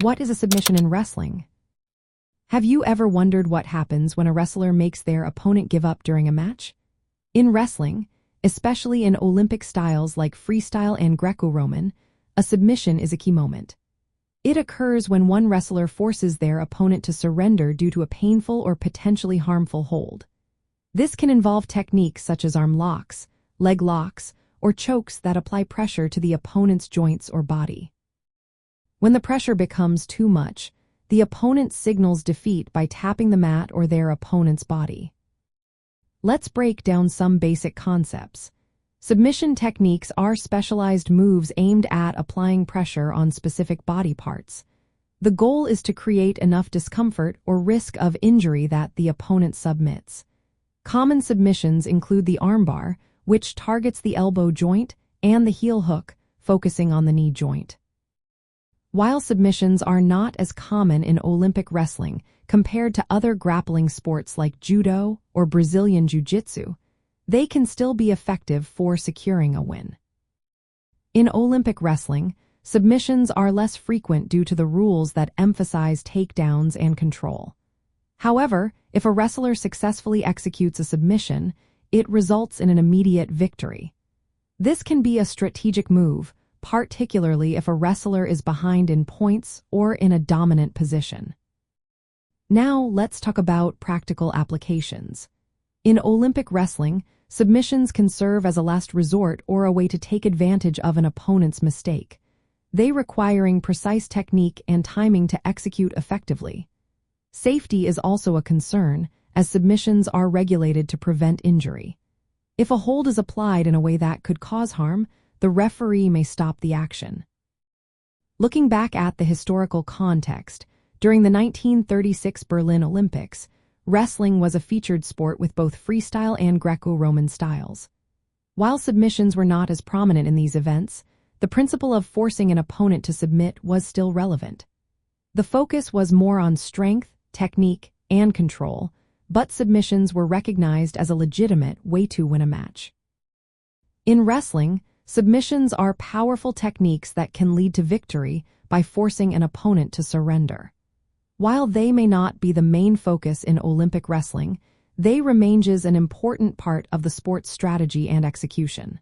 What is a submission in wrestling? Have you ever wondered what happens when a wrestler makes their opponent give up during a match? In wrestling, especially in Olympic styles like Freestyle and Greco-Roman, a submission is a key moment. It occurs when one wrestler forces their opponent to surrender due to a painful or potentially harmful hold. This can involve techniques such as arm locks, leg locks, or chokes that apply pressure to the opponent's joints or body. When the pressure becomes too much, the opponent signals defeat by tapping the mat or their opponent's body. Let's break down some basic concepts. Submission techniques are specialized moves aimed at applying pressure on specific body parts. The goal is to create enough discomfort or risk of injury that the opponent submits. Common submissions include the armbar, which targets the elbow joint, and the heel hook, focusing on the knee joint. While submissions are not as common in Olympic wrestling compared to other grappling sports like judo or Brazilian jiu-jitsu, they can still be effective for securing a win. In Olympic wrestling, submissions are less frequent due to the rules that emphasize takedowns and control. However, if a wrestler successfully executes a submission, it results in an immediate victory. This can be a strategic move, particularly if a wrestler is behind in points or in a dominant position. Now let's talk about practical applications. In Olympic wrestling, submissions can serve as a last resort or a way to take advantage of an opponent's mistake, they requiring precise technique and timing to execute effectively. Safety is also a concern, as submissions are regulated to prevent injury. If a hold is applied in a way that could cause harm, the referee may stop the action. Looking back at the historical context, during the 1936 Berlin Olympics, wrestling was a featured sport with both freestyle and Greco-Roman styles. While submissions were not as prominent in these events, the principle of forcing an opponent to submit was still relevant. The focus was more on strength, technique, and control, but submissions were recognized as a legitimate way to win a match. In wrestling, submissions are powerful techniques that can lead to victory by forcing an opponent to surrender. While they may not be the main focus in Olympic wrestling, they remain an important part of the sport's strategy and execution.